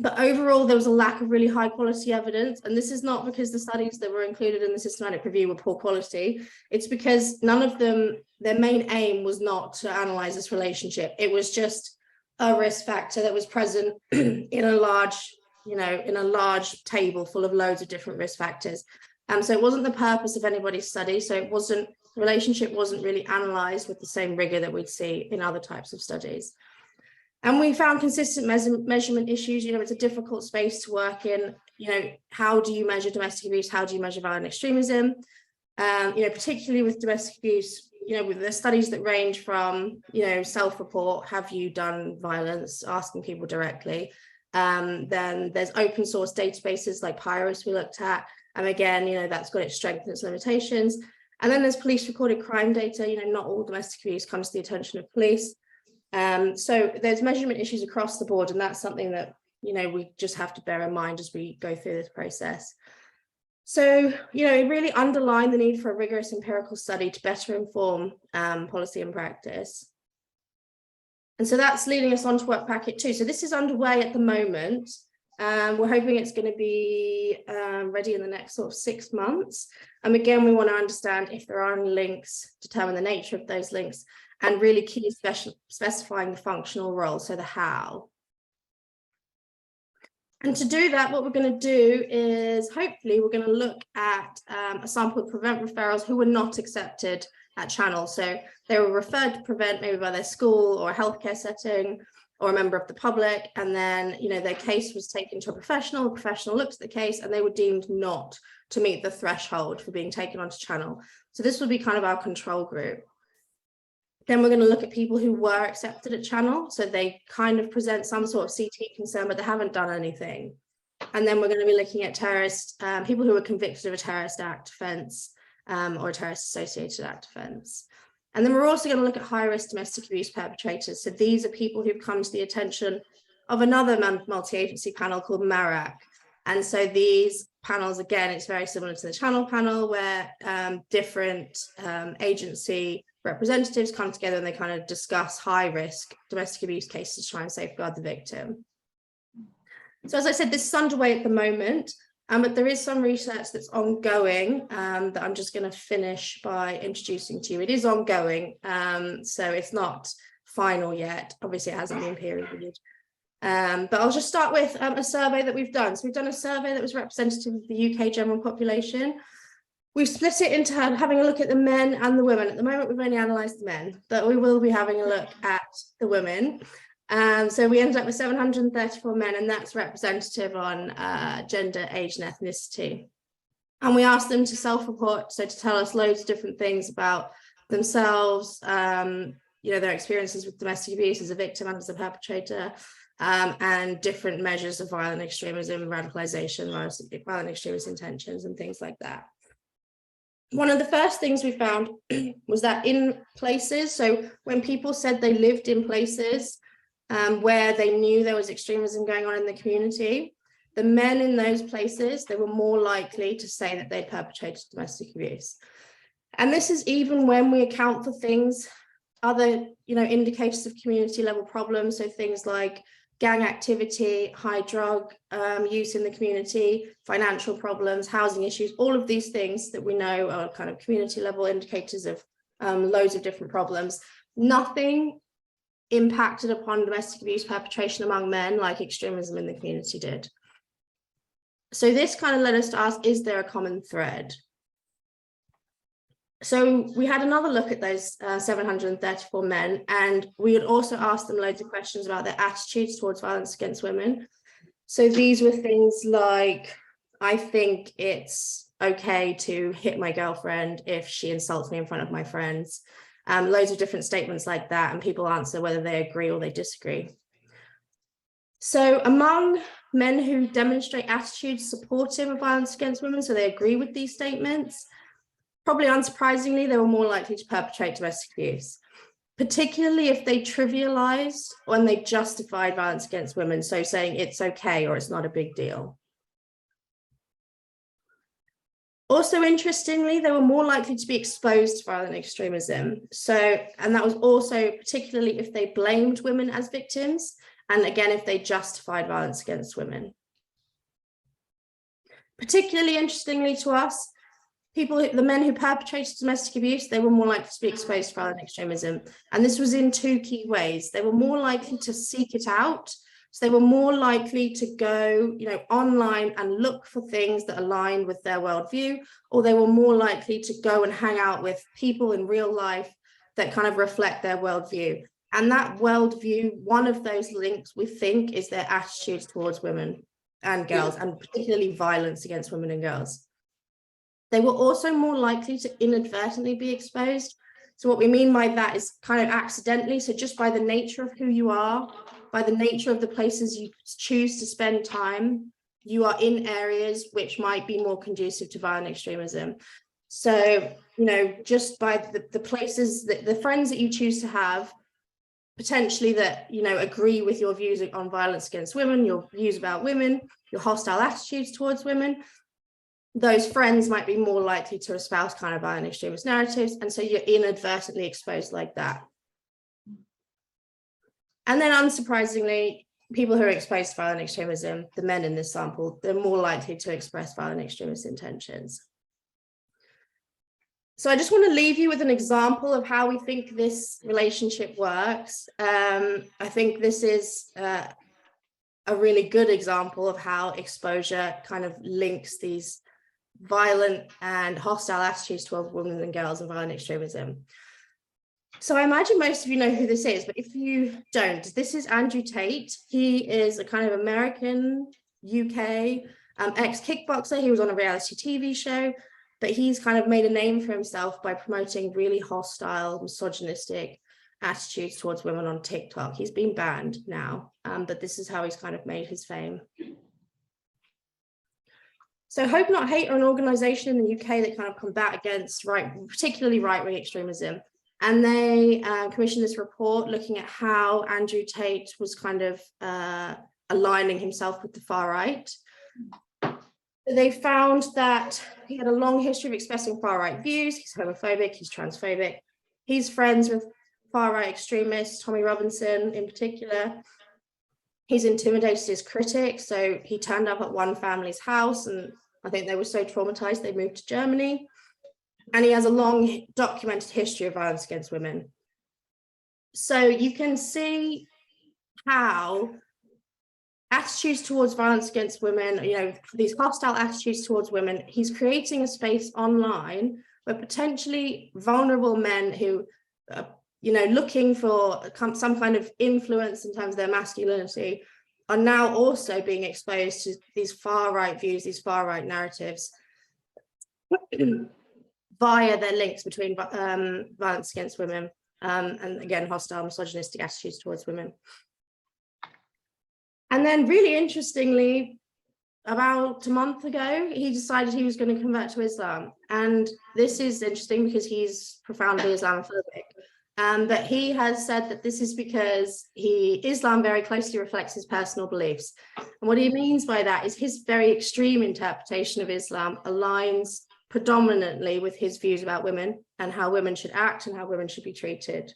But overall, there was a lack of really high quality evidence. And this is not because the studies that were included in the systematic review were poor quality. It's because none of them, their main aim was not to analyze this relationship. It was just a risk factor that was present in a large, in a large table full of loads of different risk factors. So it wasn't the purpose of anybody's study. So the relationship wasn't really analyzed with the same rigor that we'd see in other types of studies. And we found consistent measurement issues. It's a difficult space to work in. How do you measure domestic abuse? How do you measure violent extremism? Particularly with domestic abuse, with the studies that range from, self-report, have you done violence, asking people directly. Then there's open source databases like Pyrus we looked at. And again, that's got its strengths and its limitations. And then there's police recorded crime data. Not all domestic abuse comes to the attention of police. So there's measurement issues across the board, and that's something that, we just have to bear in mind as we go through this process. So, it really underlined the need for a rigorous empirical study to better inform policy and practice. And so that's leading us on to work packet 2. So this is underway at the moment. We're hoping it's going to be ready in the next sort of 6 months. And again, we want to understand if there are any links, determine the nature of those links, and really key specifying the functional role, so the how. And to do that, what we're going to do is hopefully we're going to look at a sample of prevent referrals who were not accepted at Channel. So they were referred to prevent maybe by their school or a healthcare setting or a member of the public, and then their case was taken to a professional. The professional looked at the case and they were deemed not to meet the threshold for being taken onto Channel. So this would be kind of our control group. Then we're going to look at people who were accepted at Channel. So they kind of present some sort of CT concern, but they haven't done anything. And then we're going to be looking at people who were convicted of a terrorist act offence or a terrorist associated act offence. And then we're also going to look at high-risk domestic abuse perpetrators. So these are people who've come to the attention of another multi-agency panel called MARAC. And so these panels, again, it's very similar to the Channel panel where different agency representatives come together and they kind of discuss high-risk domestic abuse cases to try and safeguard the victim. So as I said, this is underway at the moment, but there is some research that's ongoing that I'm just going to finish by introducing to you. It is ongoing, so it's not final yet. Obviously, it hasn't been peer reviewed. But I'll just start with a survey that we've done. So we've done a survey that was representative of the UK general population. We've split it into having a look at the men and the women. At the moment, we've only analysed the men, but we will be having a look at the women. So we ended up with 734 men, and that's representative on gender, age, and ethnicity. And we asked them to self-report, so to tell us loads of different things about themselves, their experiences with domestic abuse as a victim and as a perpetrator, and different measures of violent extremism, radicalisation, violent extremist intentions, and things like that. one of the first things we found was that in places, so when people said they lived in places where they knew there was extremism going on in the community, the men in those places, they were more likely to say that they'd perpetrated domestic abuse. And this is even when we account for things, other, indicators of community level problems. So things like gang activity, high drug use in the community, financial problems, housing issues, all of these things that we know are kind of community level indicators of loads of different problems. Nothing impacted upon domestic abuse perpetration among men like extremism in the community did. So this kind of led us to ask, is there a common thread? So we had another look at those 734 men, and we would also ask them loads of questions about their attitudes towards violence against women. So these were things like, I think it's okay to hit my girlfriend if she insults me in front of my friends. Loads of different statements like that, and people answer whether they agree or they disagree. So among men who demonstrate attitudes supportive of violence against women, so they agree with these statements, probably unsurprisingly, they were more likely to perpetrate domestic abuse, particularly if they trivialized when they justified violence against women, so saying it's okay or it's not a big deal. Also, interestingly, they were more likely to be exposed to violent extremism. And that was also particularly if they blamed women as victims, and again, if they justified violence against women. Particularly interestingly to us, the men who perpetrated domestic abuse, they were more likely to be exposed to violent extremism. And this was in two key ways. They were more likely to seek it out. So they were more likely to go, online and look for things that aligned with their worldview, or they were more likely to go and hang out with people in real life that kind of reflect their worldview. And that worldview, one of those links, we think, is their attitudes towards women and girls, and particularly violence against women and girls. They were also more likely to inadvertently be exposed. So what we mean by that is kind of accidentally. So just by the nature of who you are, by the nature of the places you choose to spend time, you are in areas which might be more conducive to violent extremism. So, just by the places, the friends that you choose to have, potentially that, agree with your views on violence against women, your views about women, your hostile attitudes towards women, those friends might be more likely to espouse kind of violent extremist narratives. And so you're inadvertently exposed like that. And then unsurprisingly, people who are exposed to violent extremism, the men in this sample, they're more likely to express violent extremist intentions. So I just want to leave you with an example of how we think this relationship works. I think this is a really good example of how exposure kind of links these violent and hostile attitudes towards women and girls and violent extremism. So I imagine most of you know who this is, but if you don't, this is Andrew Tate. He is a kind of American, UK, ex-kickboxer. He was on a reality TV show, but he's kind of made a name for himself by promoting really hostile, misogynistic attitudes towards women on TikTok. He's been banned now, but this is how he's kind of made his fame. So Hope Not Hate are an organisation in the UK that kind of combat against particularly right-wing extremism. And they commissioned this report looking at how Andrew Tate was kind of aligning himself with the far right. They found that he had a long history of expressing far right views. He's homophobic, he's transphobic. He's friends with far right extremists, Tommy Robinson in particular. He's intimidated his critics. So he turned up at one family's house and I think they were so traumatized they moved to Germany. And he has a long documented history of violence against women. So you can see how attitudes towards violence against women, these hostile attitudes towards women, he's creating a space online where potentially vulnerable men who are, looking for some kind of influence in terms of their masculinity are now also being exposed to these far right views, these far right narratives via their links between violence against women and again, hostile misogynistic attitudes towards women. And then really interestingly, about a month ago, he decided he was going to convert to Islam. And this is interesting because he's profoundly Islamophobic. But he has said that this is because Islam very closely reflects his personal beliefs. And what he means by that is his very extreme interpretation of Islam aligns predominantly with his views about women and how women should act and how women should be treated.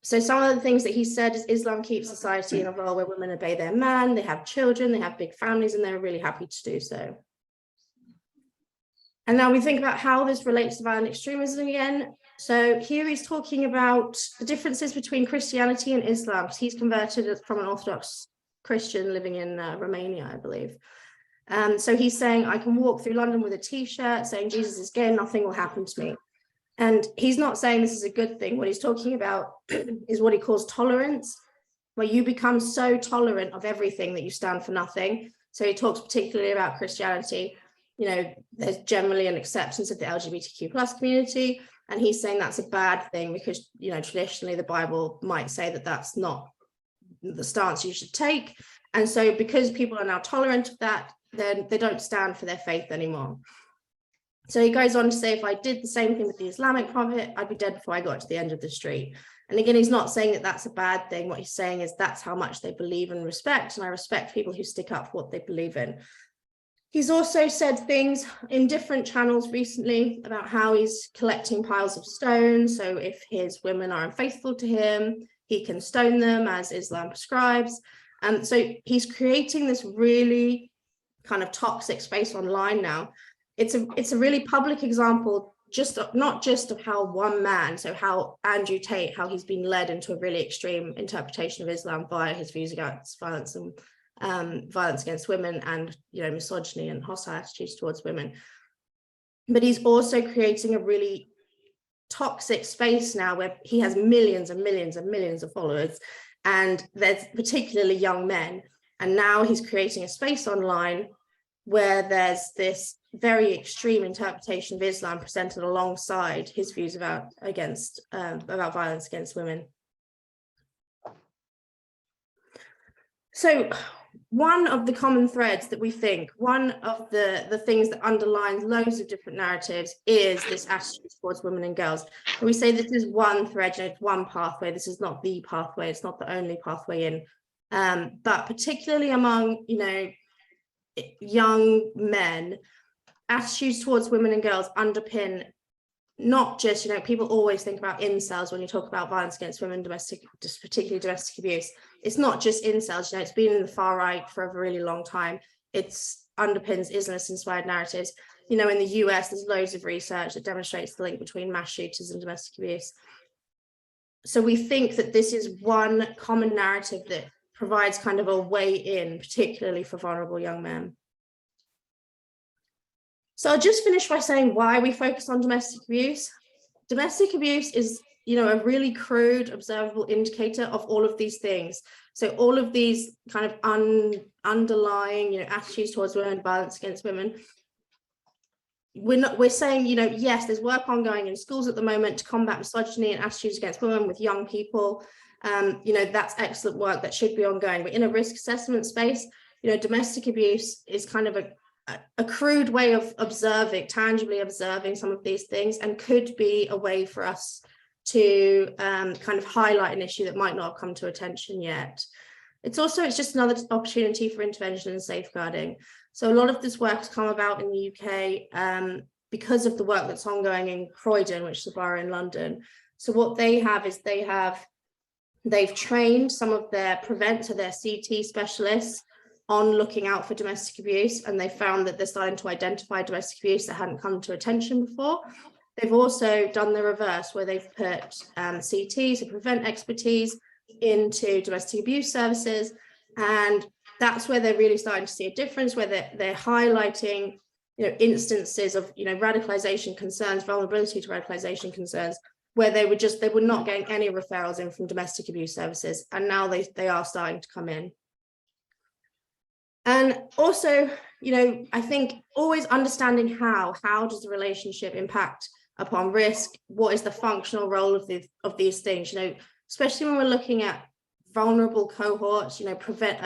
So some of the things that he said is Islam keeps society in a role where women obey their man, they have children, they have big families, and they're really happy to do so. And now we think about how this relates to violent extremism again. So here he's talking about the differences between Christianity and Islam, because he's converted from an Orthodox Christian living in Romania, I believe. So he's saying, I can walk through London with a t-shirt saying Jesus is gay, nothing will happen to me. And he's not saying this is a good thing. What he's talking about is what he calls tolerance, where you become so tolerant of everything that you stand for nothing. So he talks particularly about Christianity. You know, there's generally an acceptance of the LGBTQ plus community. And he's saying that's a bad thing because, you know, traditionally the Bible might say that that's not the stance you should take. And so because people are now tolerant of that, then they don't stand for their faith anymore. So he goes on to say, if I did the same thing with the Islamic prophet, I'd be dead before I got to the end of the street. And again, he's not saying that that's a bad thing. What he's saying is that's how much they believe and respect. And I respect people who stick up for what they believe in. He's also said things in different channels recently about how he's collecting piles of stones. So if his women are unfaithful to him, he can stone them as Islam prescribes. So he's creating this really kind of toxic space online now. It's a really public example, not just of how one man, so how Andrew Tate, how he's been led into a really extreme interpretation of Islam via his views against violence and violence against women and, you know, misogyny and hostile attitudes towards women. But he's also creating a really toxic space now where he has millions and millions and millions of followers, and there's particularly young men. And now he's creating a space online where there's this very extreme interpretation of Islam presented alongside his views about violence against women. So one of the common threads that we think, one of the things that underlines loads of different narratives is this attitude towards women and girls. And we say this is one thread, you know, it's one pathway. This is not the pathway. It's not the only pathway in. But particularly among, you know, young men, attitudes towards women and girls underpin not just, you know, people always think about incels when you talk about violence against women, particularly domestic abuse. It's not just incels, you know, it's been in the far right for a really long time. It underpins Islamist-inspired narratives. You know, in the US, there's loads of research that demonstrates the link between mass shooters and domestic abuse. So we think that this is one common narrative that provides kind of a way in, particularly for vulnerable young men. So I'll just finish by saying why we focus on domestic abuse. Domestic abuse is, you know, a really crude, observable indicator of all of these things. So all of these kind of underlying, you know, attitudes towards women, violence against women. We're saying, you know, yes, there's work ongoing in schools at the moment to combat misogyny and attitudes against women with young people. You know, that's excellent work that should be ongoing. But in a risk assessment space, you know, domestic abuse is kind of a crude way of tangibly observing some of these things, and could be a way for us to kind of highlight an issue that might not have come to attention yet. It's just another opportunity for intervention and safeguarding. So a lot of this work has come about in the UK because of the work that's ongoing in Croydon, which is a borough in London. So what they have is they've trained some of their CT specialists on looking out for domestic abuse, and they found that they're starting to identify domestic abuse that hadn't come to attention before. They've also done the reverse, where they've put CT, so prevent expertise, into domestic abuse services, and that's where they're really starting to see a difference, where they're highlighting, you know, instances of, you know, radicalization concerns, vulnerability to radicalization concerns, where they were not getting any referrals in from domestic abuse services, and now they are starting to come in. And also, you know, I think always understanding how does the relationship impact upon risk? What is the functional role of these things? You know, especially when we're looking at vulnerable cohorts, prevent,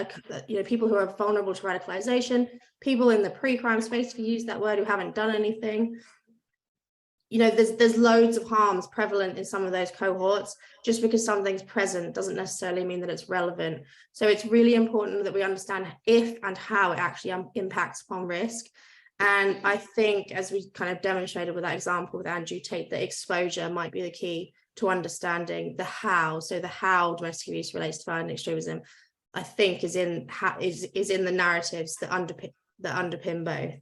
people who are vulnerable to radicalization, people in the pre-crime space, if you use that word, who haven't done anything. There's loads of harms prevalent in some of those cohorts. Just because something's present doesn't necessarily mean that it's relevant. So it's really important that we understand if and how it actually impacts upon risk. And I think, as we kind of demonstrated with that example with Andrew Tate, that exposure might be the key to understanding the how. So the how domestic abuse relates to violent extremism, I think, is in the narratives that underpin both.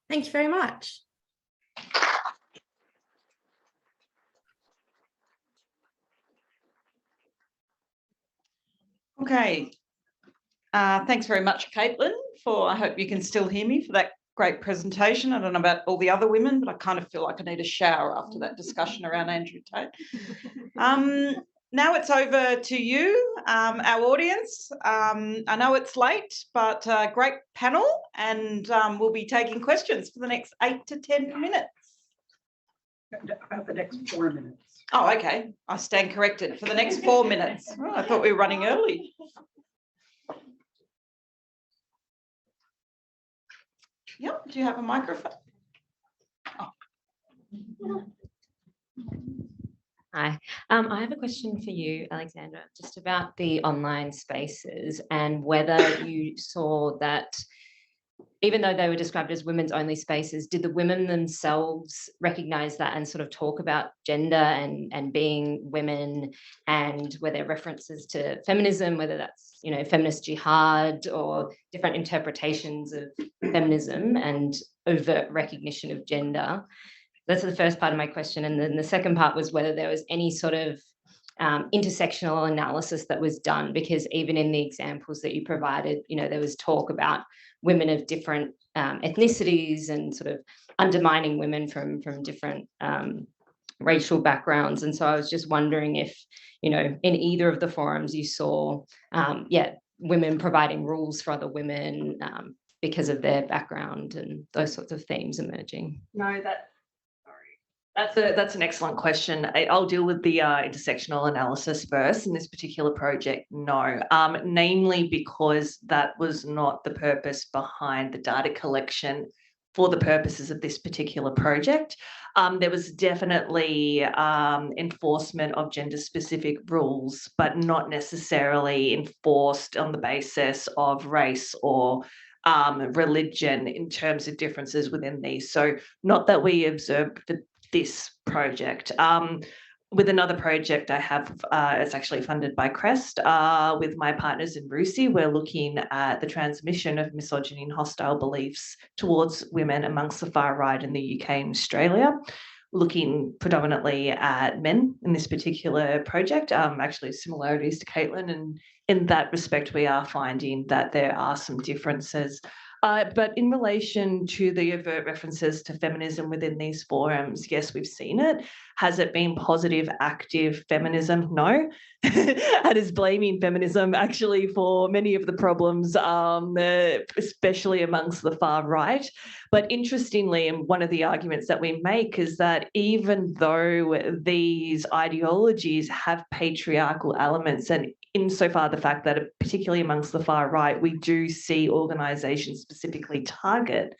Thank you very much. Okay. Thanks very much, Caitlin, I hope you can still hear me, for that great presentation. I don't know about all the other women, but I kind of feel like I need a shower after that discussion around Andrew Tate. Now it's over to you, our audience. I know it's late, but great panel, and we'll be taking questions for the next 8 to 10 minutes. About the next 4 minutes. Oh, okay. I stand corrected. For the next 4 minutes. Oh, I thought we were running early. Yep. Do you have a microphone? Oh. Hi, I have a question for you, Alexandra, just about the online spaces and whether you saw that, even though they were described as women's only spaces, did the women themselves recognise that and sort of talk about gender and being women, and were there references to feminism, whether that's, feminist jihad or different interpretations of feminism and overt recognition of gender? That's the first part of my question. And then the second part was whether there was any sort of intersectional analysis that was done, because even in the examples that you provided, there was talk about women of different ethnicities and sort of undermining women from different racial backgrounds. And so I was just wondering if, in either of the forums you saw, women providing rules for other women because of their background and those sorts of themes emerging. No, that's an excellent question. I'll deal with the intersectional analysis first in this particular project. No, namely because that was not the purpose behind the data collection for the purposes of this particular project. There was definitely enforcement of gender-specific rules, but not necessarily enforced on the basis of race or religion in terms of differences within these. So not that we observed this project. With another project I have, it's actually funded by Crest, with my partners in RUSI, we're looking at the transmission of misogyny and hostile beliefs towards women amongst the far right in the UK and Australia, looking predominantly at men in this particular project, actually similarities to Caitlin, and in that respect we are finding that there are some differences. But in relation to the overt references to feminism within these forums, yes, we've seen it. Has it been positive, active feminism? No. And is blaming feminism actually for many of the problems, especially amongst the far right. But interestingly, and one of the arguments that we make is that even though these ideologies have patriarchal elements, and insofar the fact that particularly amongst the far right, we do see organisations specifically target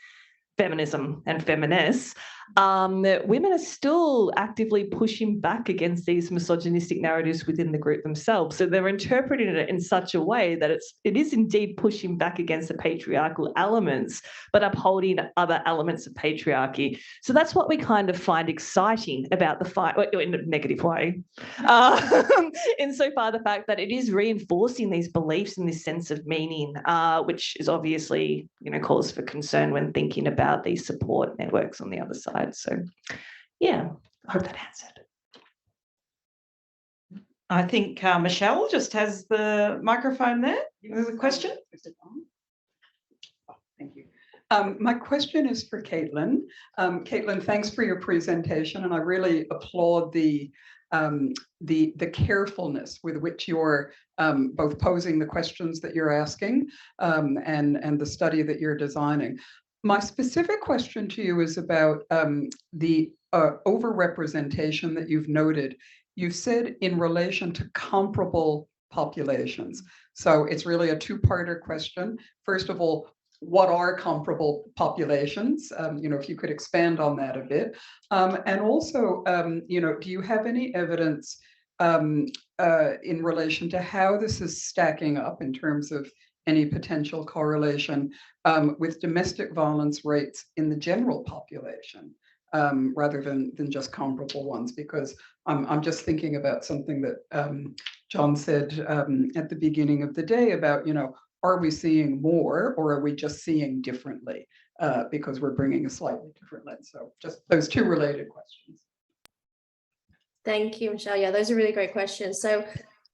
feminism and feminists, women are still actively pushing back against these misogynistic narratives within the group themselves. So they're interpreting it in such a way that it is indeed pushing back against the patriarchal elements, but upholding other elements of patriarchy. So that's what we kind of find exciting about the fight, in a negative way, insofar the fact that it is reinforcing these beliefs and this sense of meaning, which is obviously, cause for concern when thinking about these support networks on the other side. So, yeah, I hope that answered. I think Michelle just has the microphone there. Yes. A question? Oh, thank you. My question is for Caitlin. Caitlin, thanks for your presentation, and I really applaud the carefulness with which you're both posing the questions that you're asking and the study that you're designing. My specific question to you is about the overrepresentation that you've noted. you've said in relation to comparable populations. So it's really a two-parter question. First of all, what are comparable populations? If you could expand on that a bit. And also, do you have any evidence in relation to how this is stacking up in terms of any potential correlation with domestic violence rates in the general population, rather than just comparable ones? Because I'm just thinking about something that John said at the beginning of the day about, are we seeing more or are we just seeing differently? Because we're bringing a slightly different lens. So just those two related questions. Thank you, Michelle. Yeah, those are really great questions. So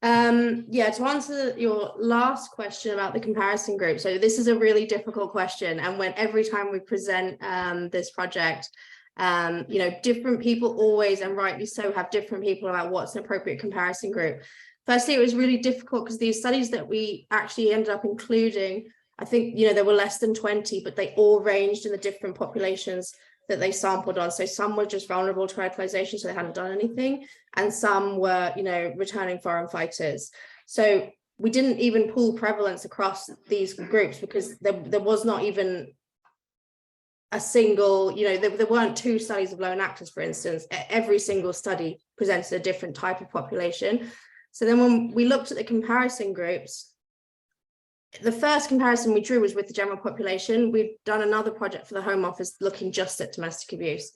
to answer your last question about the comparison group, so this is a really difficult question, and every time we present this project, different people always, and rightly so, have different people about what's an appropriate comparison group. Firstly, it was really difficult because these studies that we actually ended up including, I think, there were less than 20, but they all ranged in the different populations that they sampled on. So some were just vulnerable to radicalization, so they hadn't done anything. And some were, returning foreign fighters. So we didn't even pool prevalence across these groups because there was not even a single, there weren't two studies of lone actors, for instance. Every single study presented a different type of population. So then when we looked at the comparison groups, the first comparison we drew was with the general population. We've done another project for the Home Office looking just at domestic abuse.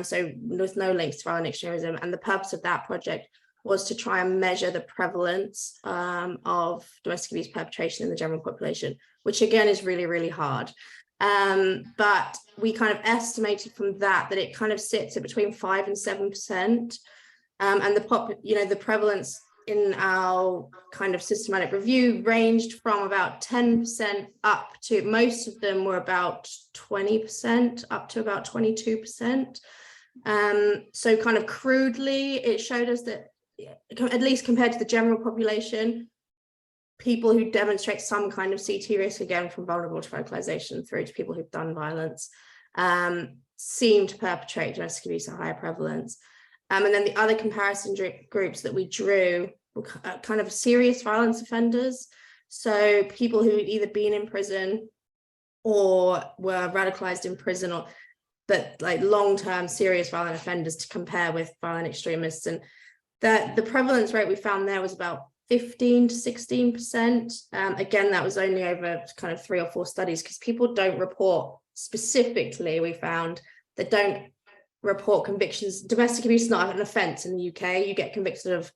So with no links to violent extremism. And the purpose of that project was to try and measure the prevalence of domestic abuse perpetration in the general population, which again is really, really hard. But we kind of estimated from that it kind of sits at between 5 and 7%. And the prevalence in our kind of systematic review ranged from about 10% up to, most of them were about 20%, up to about 22%. So kind of crudely, it showed us that, at least compared to the general population, people who demonstrate some kind of CT risk, again, from vulnerable to radicalization through to people who've done violence, seem to perpetrate domestic abuse at higher prevalence. And then the other comparison groups that we drew were kind of serious violence offenders. So people who had either been in prison or were radicalized in prison, or but like long-term serious violent offenders to compare with violent extremists. And the prevalence rate we found there was about 15 to 16%. Again, that was only over kind of 3 or 4 studies, because people don't report specifically, we found, that don't report convictions. Domestic abuse is not an offence in the UK. You get convicted of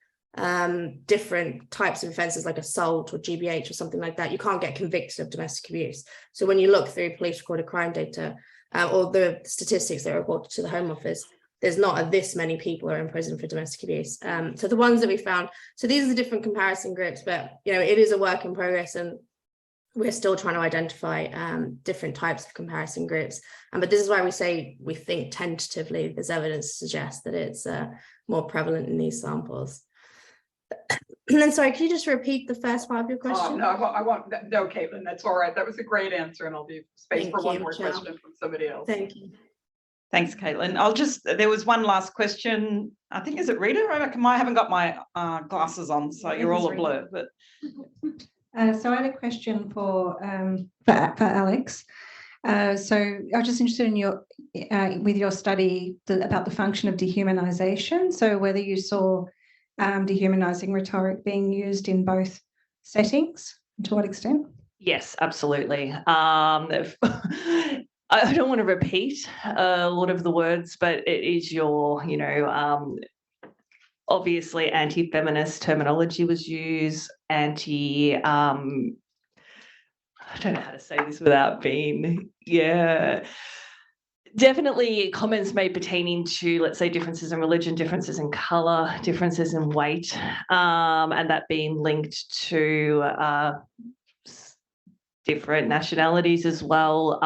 different types of offences like assault or GBH or something like that. You can't get convicted of domestic abuse. So when you look through police recorded crime data or the statistics that are reported to the Home Office, there's not this many people are in prison for domestic abuse. So the ones that we found, so these are the different comparison groups, but it is a work in progress, and we're still trying to identify different types of comparison groups. But this is why we say we think tentatively there's evidence to suggest that it's more prevalent in these samples. And then, sorry, can you just repeat the first part of your question? No, Caitlin, that's all right. That was a great answer, and I'll leave space for one more question from somebody else. Thank you. Thanks, Caitlin. There was one last question. I think, is it Rita? I haven't got my glasses on, so you're all a blur. But so I had a question for Alex. So I was just interested in with your study about the function of dehumanization. So whether you saw dehumanizing rhetoric being used in both settings, and to what extent? Yes, absolutely. I don't want to repeat a lot of the words, but it is your, obviously anti-feminist terminology was used, I don't know how to say this without being, definitely comments made pertaining to, let's say, differences in religion, differences in colour, differences in weight, and that being linked to different nationalities as well.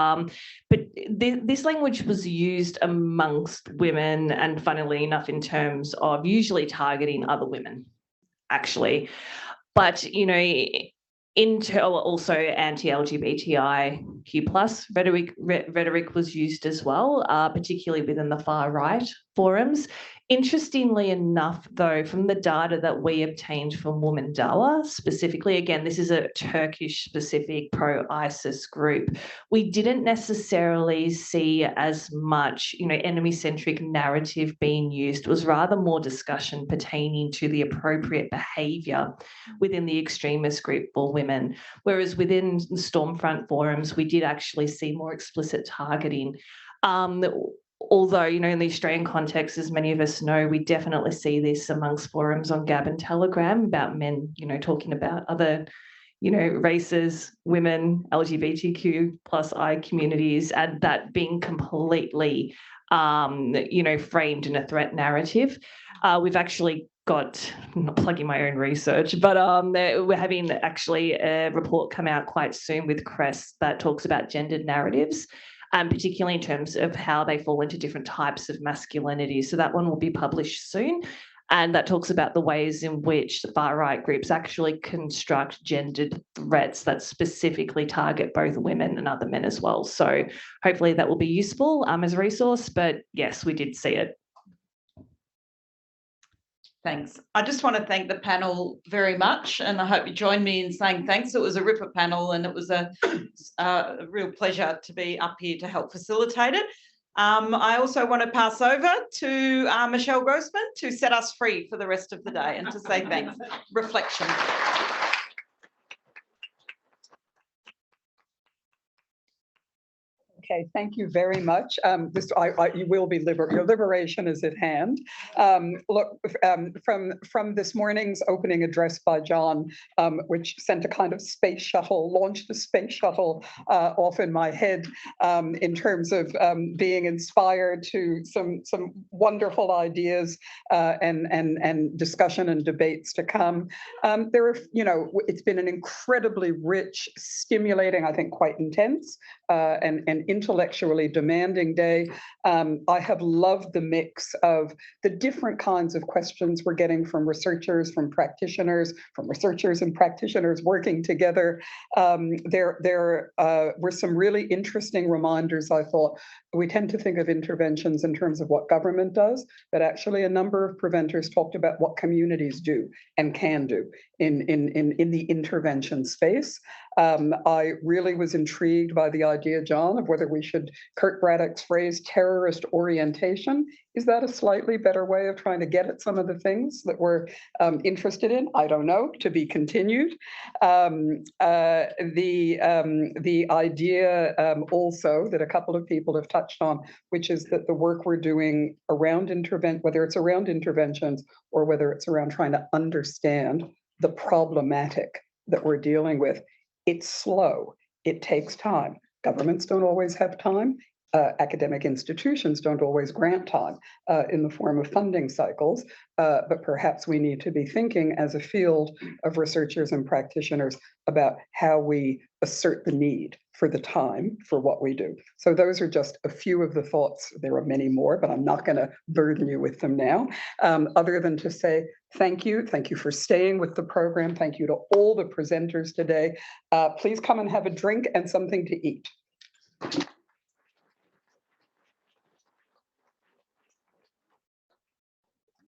But this language was used amongst women, and funnily enough, in terms of usually targeting other women, actually. But, also anti-LGBTIQ+ rhetoric was used as well, particularly within the far right forums. Interestingly enough, though, from the data that we obtained from Women Dawa, specifically, again, this is a Turkish-specific pro-ISIS group, we didn't necessarily see as much, enemy-centric narrative being used. It was rather more discussion pertaining to the appropriate behaviour within the extremist group for women, whereas within Stormfront forums, we did actually see more explicit targeting. Although, in the Australian context, as many of us know, we definitely see this amongst forums on Gab and Telegram about men, talking about other, races, women, LGBTQ plus I communities, and that being completely, framed in a threat narrative. We've actually got, I'm not plugging my own research, but we're having actually a report come out quite soon with Crest that talks about gendered narratives, particularly in terms of how they fall into different types of masculinity. So that one will be published soon. And that talks about the ways in which the far-right groups actually construct gendered threats that specifically target both women and other men as well. So hopefully that will be useful as a resource. But yes, we did see it. Thanks. I just want to thank the panel very much, and I hope you join me in saying thanks. It was a ripper panel, and it was a real pleasure to be up here to help facilitate it. I also want to pass over to Michelle Grossman to set us free for the rest of the day and to say thanks. Reflection. Okay, thank you very much. You will be your liberation is at hand. Look, from this morning's opening address by John, which sent a kind of launched a space shuttle off in my head in terms of being inspired to some wonderful ideas and discussion and debates to come. It's been an incredibly rich, stimulating, I think quite intense and intellectually demanding day. I have loved the mix of the different kinds of questions we're getting from researchers, from practitioners, from researchers and practitioners working together. There were some really interesting reminders, I thought. We tend to think of interventions in terms of what government does, but actually a number of preventers talked about what communities do and can do in the intervention space. I really was intrigued by the idea, John, of whether we should, Kurt Braddock's phrase, terrorist orientation. Is that a slightly better way of trying to get at some of the things that we're interested in? I don't know, to be continued. The idea also that a couple of people have touched on, which is that the work we're doing around whether it's around interventions or whether it's around trying to understand the problematic that we're dealing with, it's slow. It takes time. Governments don't always have time. Academic institutions don't always grant time in the form of funding cycles, but perhaps we need to be thinking as a field of researchers and practitioners about how we assert the need for the time for what we do. So those are just a few of the thoughts. There are many more, but I'm not going to burden you with them now, other than to say thank you. Thank you for staying with the program. Thank you to all the presenters today. Please come and have a drink and something to eat.